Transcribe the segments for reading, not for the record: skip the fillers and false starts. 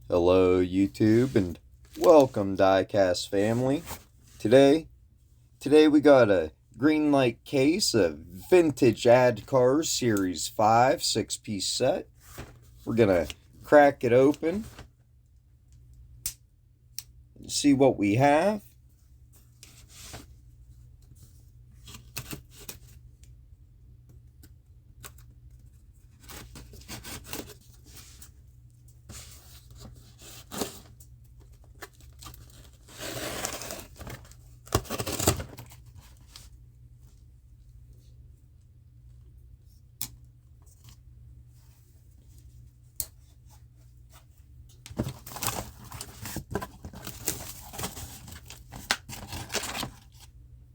Hello YouTube and welcome Diecast family. Today we got a Greenlight case of vintage ad cars series 5 6-piece set. We're gonna crack it open and see what we have.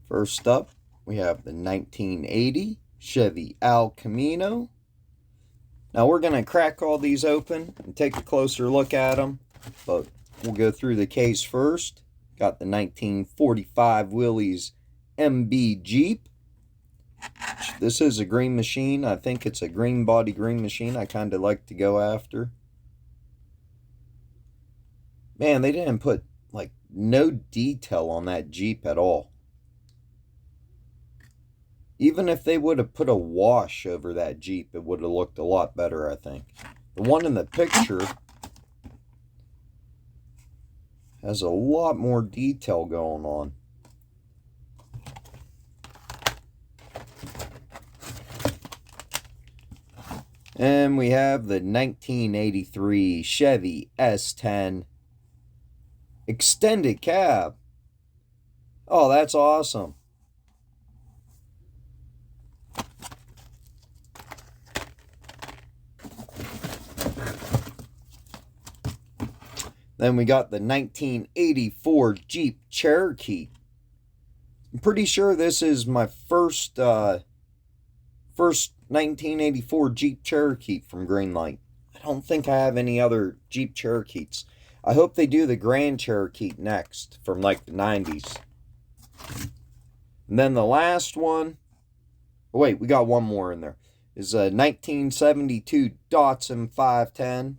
First up, we have the 1980 Chevy Camino. Now we're going to crack all these open and take a closer look at them, but we'll go through the case first. Got the 1945 Willys MB Jeep. This is a green machine. I think it's a green body green machine I kind of like to go after. Man, they didn't put like no detail on that Jeep at all. Even if they would have put a wash over that Jeep, it would have looked a lot better, I think. The one in the picture has a lot more detail going on. And we have the 1983 Chevy S10 extended cab. Oh, that's awesome. Then we got the 1984 Jeep Cherokee. I'm pretty sure this is my first 1984 Jeep Cherokee from Greenlight. I don't think I have any other Jeep Cherokees. I hope they do the Grand Cherokee next from like the 90s. And then the last one, oh wait, we got one more in there, is a 1972 Datsun 510.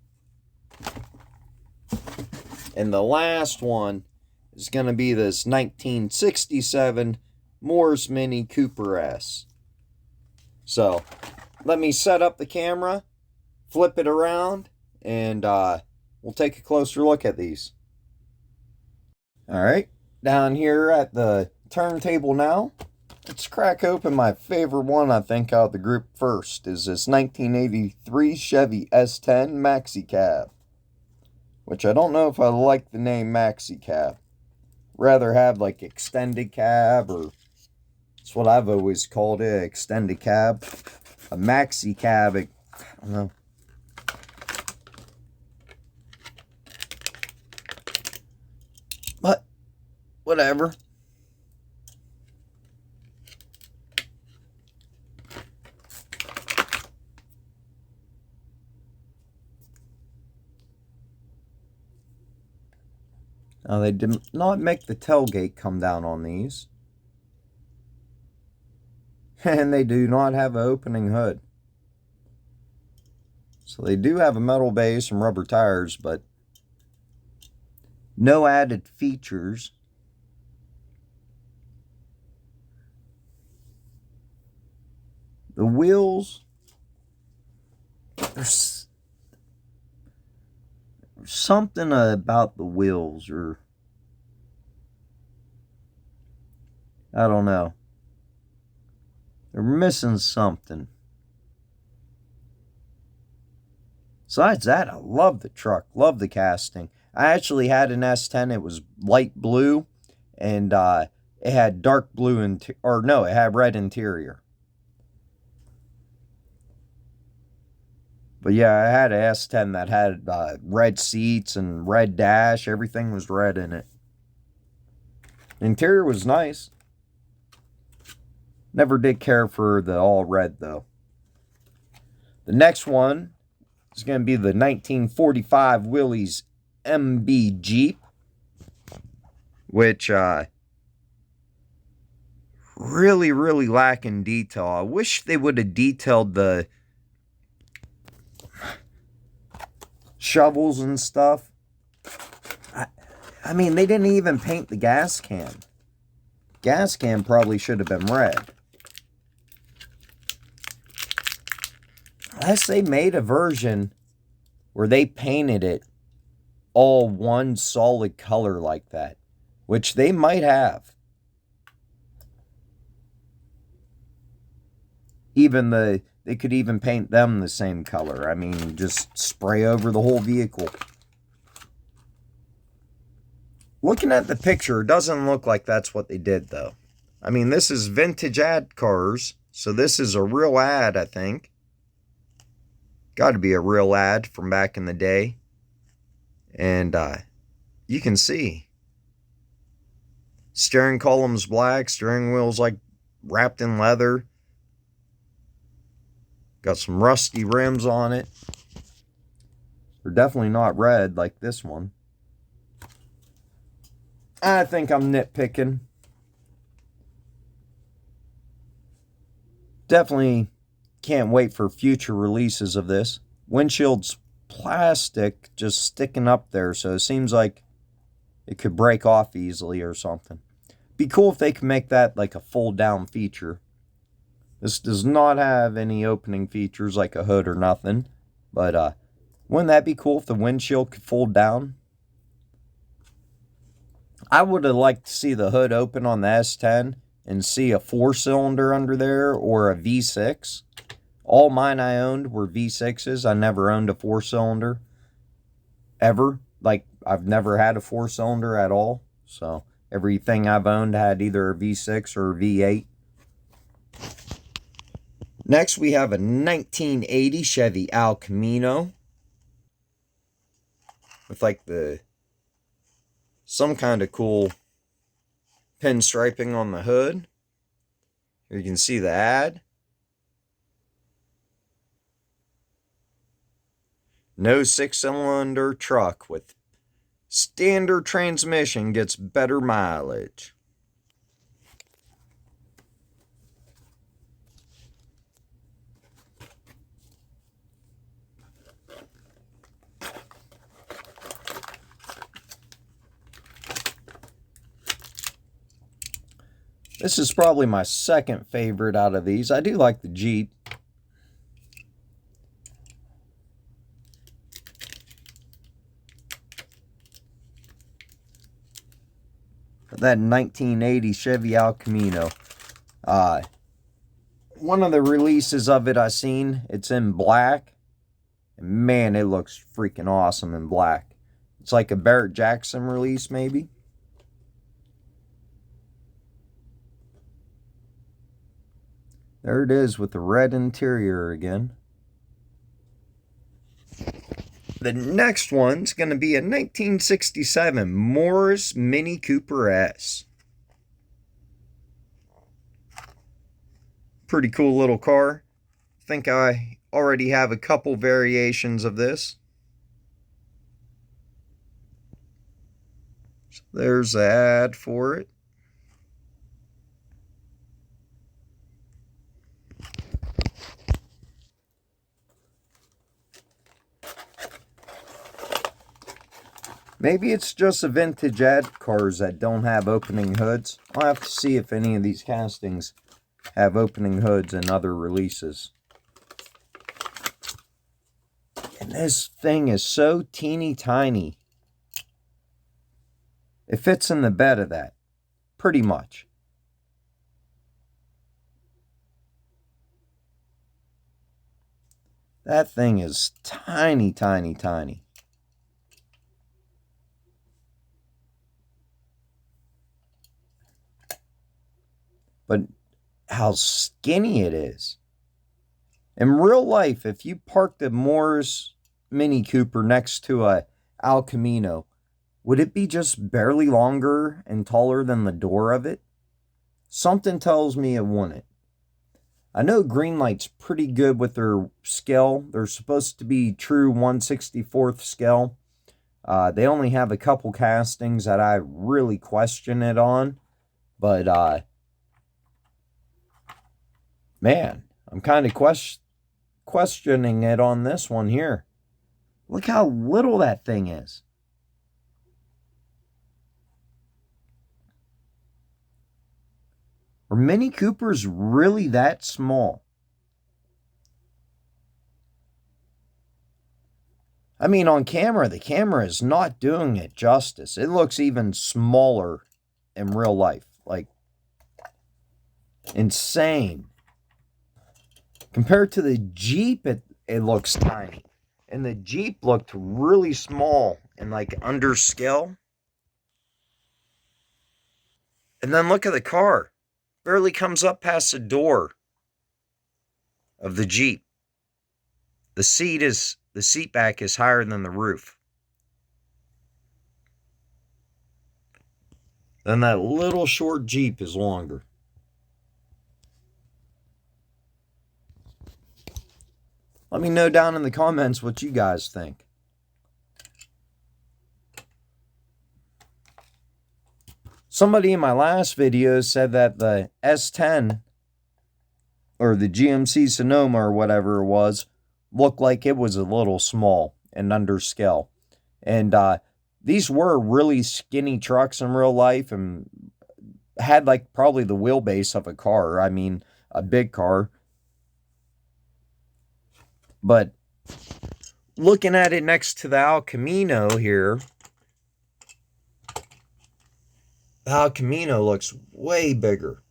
And the last one is going to be this 1967 Morris Mini Cooper S. So, let me set up the camera, flip it around, and we'll take a closer look at these. Alright, down here at the turntable now, let's crack open my favorite one, I think, out of the group first, is this 1983 Chevy S10 Maxi Cab. Which I don't know if I like the name Maxi Cab. Rather have like extended cab, or that's what I've always called it, extended cab. A Maxi Cab, I don't know. But, whatever. Now, they did not make the tailgate come down on these. And they do not have an opening hood. So they do have a metal base and rubber tires, but no added features. The wheels, there's something about the wheels, or I don't know. They're missing something. Besides that, I love the truck. Love the casting. I actually had an S10. It was light blue, and it had dark blue, it had red interior. But yeah, I had an S10 that had red seats and red dash. Everything was red in it. The interior was nice. Never did care for the all red, though. The next one is going to be the 1945 Willys MB Jeep, which really lacking detail. I wish they would have detailed the shovels and stuff. I mean, they didn't even paint the gas can. Gas can probably should have been red. Unless they made a version where they painted it all one solid color like that, which they might have. They could even paint them the same color. I mean, just spray over the whole vehicle. Looking at the picture, it doesn't look like that's what they did, though. I mean, this is vintage ad cars, so this is a real ad, I think. Got to be a real ad from back in the day. And you can see. Steering column's black, steering wheel's like wrapped in leather. Got some rusty rims on it. They're definitely not red like this one. I think I'm nitpicking. Definitely can't wait for future releases of this. Windshield's plastic just sticking up there, so it seems like it could break off easily or something. Be cool if they could make that like a fold down feature. This does not have any opening features like a hood or nothing, but wouldn't that be cool if the windshield could fold down? I would have liked to see the hood open on the S10 and see a 4-cylinder under there or a V6. All mine I owned were V6s. I never owned a 4-cylinder ever. Like, I've never had a 4-cylinder at all. So, everything I've owned had either a V6 or a V8. Next, we have a 1980 Chevy Camino with like some kind of cool pinstriping on the hood. Here you can see the ad. No 6-cylinder truck with standard transmission gets better mileage. This is probably my second favorite out of these. I do like the Jeep. That 1980 Chevy Camino. One of the releases of it I seen, it's in black. And man, it looks freaking awesome in black. It's like a Barrett Jackson release, maybe. There it is with the red interior again. The next one's going to be a 1967 Morris Mini Cooper S. Pretty cool little car. I think I already have a couple variations of this. So there's the ad for it. Maybe it's just the vintage ad cars that don't have opening hoods. I'll have to see if any of these castings have opening hoods in other releases. And this thing is so teeny tiny. It fits in the bed of that. Pretty much. That thing is tiny, tiny, tiny. But how skinny it is. In real life, if you parked a Morris Mini Cooper next to a Camino, would it be just barely longer and taller than the door of it? Something tells me it wouldn't. I know Greenlight's pretty good with their scale. They're supposed to be true 1/64th scale. They only have a couple castings that I really question it on. But, man, I'm kind of questioning it on this one here. Look how little that thing is. Are Mini Coopers really that small? I mean, on camera, the camera is not doing it justice. It looks even smaller in real life. Like, insane. Compared to the Jeep, it looks tiny. And the Jeep looked really small and like under scale. And then look at the car. Barely comes up past the door of the Jeep. The seat back is higher than the roof. Then that little short Jeep is longer. Let me know down in the comments what you guys think. Somebody in my last video said that the S10 or the GMC Sonoma or whatever it was looked like it was a little small and under scale. And these were really skinny trucks in real life and had like probably the wheelbase of a car. I mean, a big car. But looking at it next to the Camino here, the Camino looks way bigger.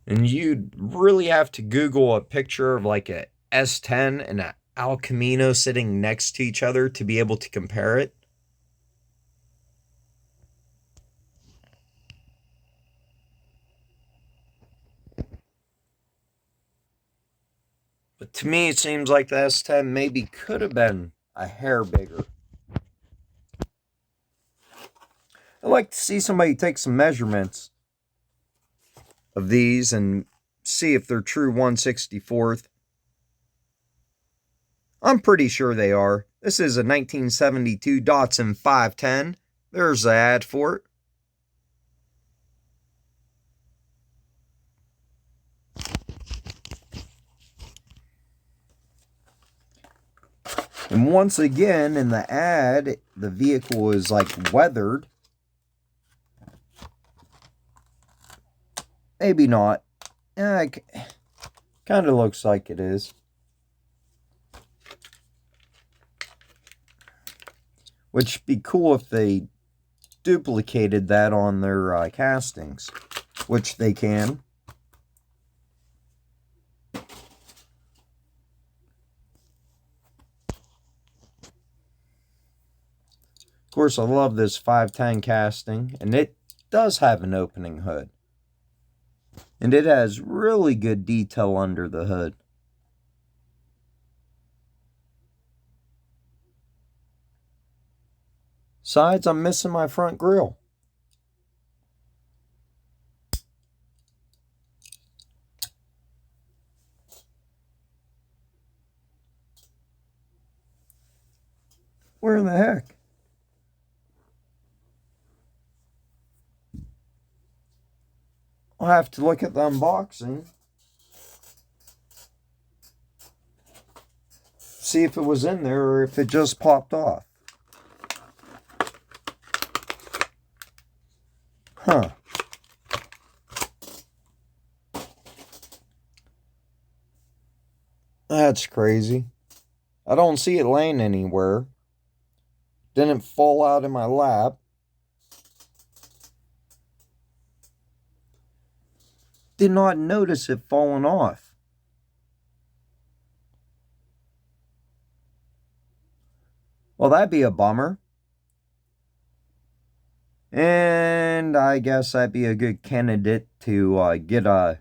And you'd really have to Google a picture of like a S10 and a Camino sitting next to each other to be able to compare it. But to me, it seems like the S10 maybe could have been a hair bigger. I'd like to see somebody take some measurements of these and see if they're true 1/64th. I'm pretty sure they are. This is a 1972 Datsun 510. There's the ad for it. And once again, in the ad, the vehicle is like weathered. Maybe not. Yeah, it kind of looks like it is. Which would be cool if they duplicated that on their castings. Which they can. Of course, I love this 510 casting, and it does have an opening hood. And it has really good detail under the hood. Besides, I'm missing my front grille. Where in the heck? I'll have to look at the unboxing. See if it was in there or if it just popped off. Huh. That's crazy. I don't see it laying anywhere. Didn't fall out in my lap. Did not notice it falling off. Well, that'd be a bummer. And I guess that'd be a good candidate to get a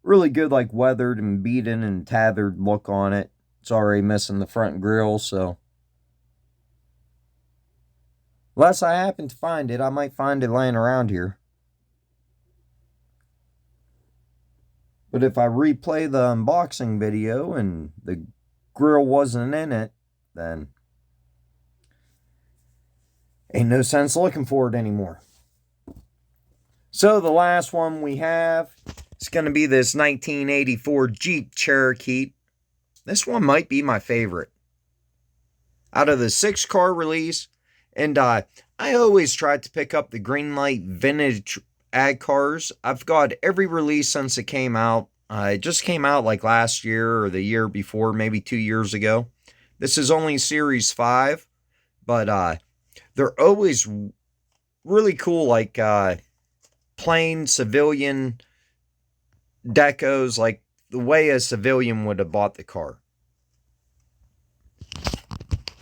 really good, like, weathered and beaten and tethered look on it. It's already missing the front grille, so unless I happen to find it, I might find it laying around here. But if I replay the unboxing video and the grill wasn't in it, then ain't no sense looking for it anymore. So the last one we have is going to be this 1984 Jeep Cherokee. This one might be my favorite out of the 6-car release. And I always try to pick up the Greenlight vintage ag cars. I've got every release since it came out. It just came out like last year or the year before, maybe 2 years ago. This is only Series 5, but they're always really cool, like plain civilian decos, like the way a civilian would have bought the car.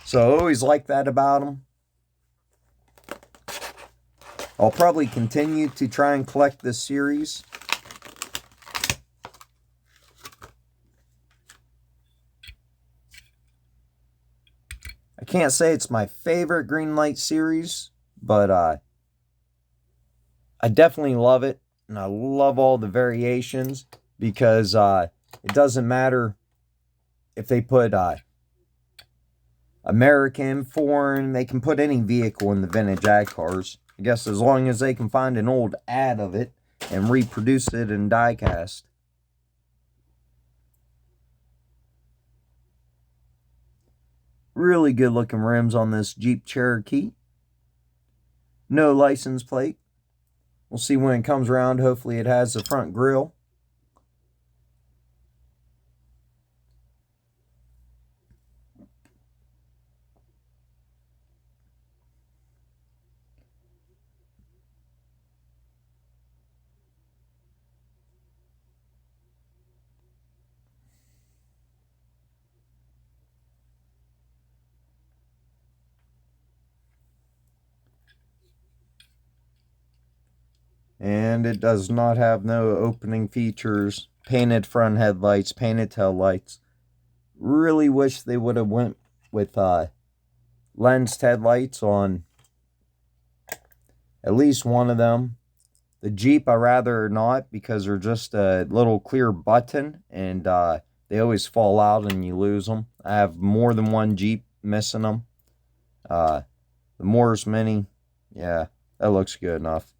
So I always like that about them. I'll probably continue to try and collect this series. I can't say it's my favorite Greenlight series, but I definitely love it. And I love all the variations because it doesn't matter if they put American, foreign, they can put any vehicle in the vintage ag cars. I guess as long as they can find an old ad of it and reproduce it in diecast. Really good looking rims on this Jeep Cherokee. No license plate. We'll see when it comes around. Hopefully it has the front grille. And it does not have no opening features. Painted front headlights, painted tail lights. Really wish they would have went with lensed headlights on at least one of them. The Jeep I rather not because they're just a little clear button and they always fall out and you lose them. I have more than one Jeep missing them. The Morris Mini, yeah, that looks good enough.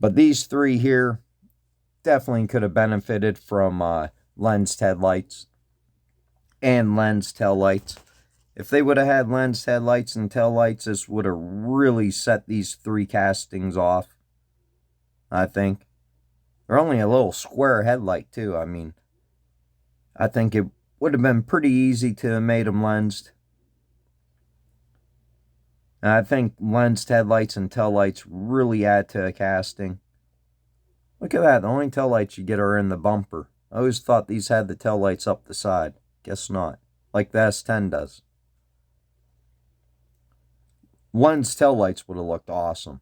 But these three here definitely could have benefited from lensed headlights and lensed taillights. If they would have had lensed headlights and taillights, this would have really set these three castings off, I think. They're only a little square headlight, too. I mean, I think it would have been pretty easy to have made them lensed. And I think lensed headlights and taillights really add to a casting. Look at that. The only taillights you get are in the bumper. I always thought these had the taillights up the side. Guess not. Like the S10 does. Lensed taillights would have looked awesome.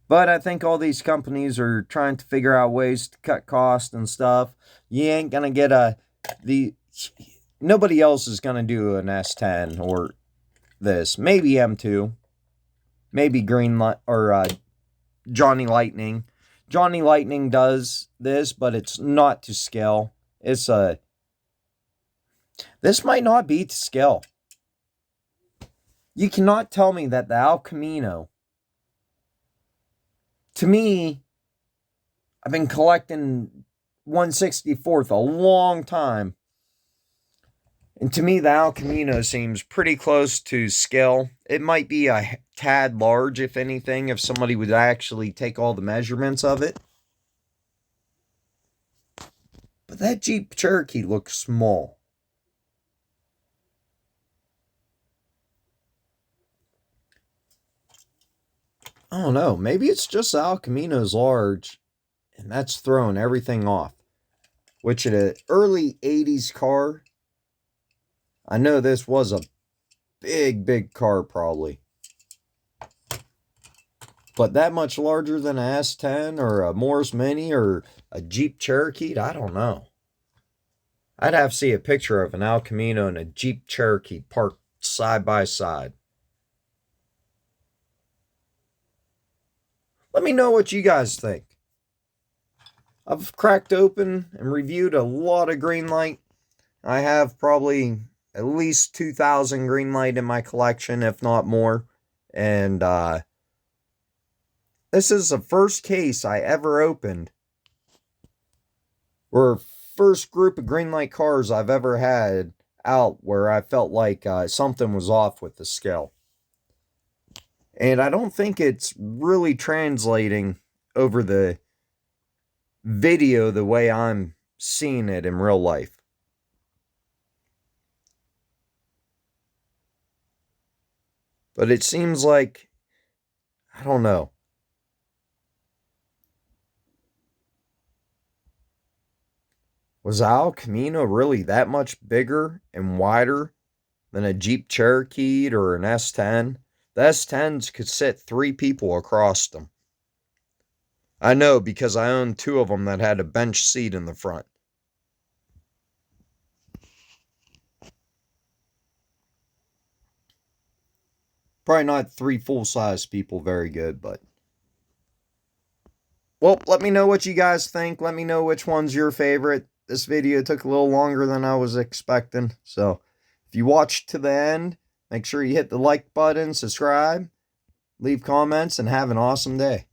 But I think all these companies are trying to figure out ways to cut costs and stuff. You ain't going to get nobody else is going to do an S10 or this. Maybe M2. Maybe Greenlight or Johnny Lightning. Johnny Lightning does this, but it's not to scale. This might not be to scale. You cannot tell me that the Camino, to me, I've been collecting 1/64th a long time. And to me, the Camino seems pretty close to scale. It might be a tad large, if anything, if somebody would actually take all the measurements of it. But that Jeep Cherokee looks small. I don't know. Maybe it's just the Camino's large, and that's throwing everything off. Which in an early 80s car, I know this was a big car probably. But that much larger than a S10 or a Morris Mini or a Jeep Cherokee, I don't know. I'd have to see a picture of an Camino and a Jeep Cherokee parked side by side. Let me know what you guys think. I've cracked open and reviewed a lot of Greenlight. I have probably at least 2,000 Greenlight in my collection, if not more. And this is the first case I ever opened, or first group of Greenlight cars I've ever had out where I felt like something was off with the scale. And I don't think it's really translating over the video the way I'm seeing it in real life. But it seems like, I don't know. Was our Camino really that much bigger and wider than a Jeep Cherokee or an S10? The S10s could sit 3 people across them. I know because I owned 2 of them that had a bench seat in the front. Probably not 3 full-size people very good, but... Well, let me know what you guys think. Let me know which one's your favorite. This video took a little longer than I was expecting. So, if you watched to the end, make sure you hit the like button, subscribe, leave comments, and have an awesome day.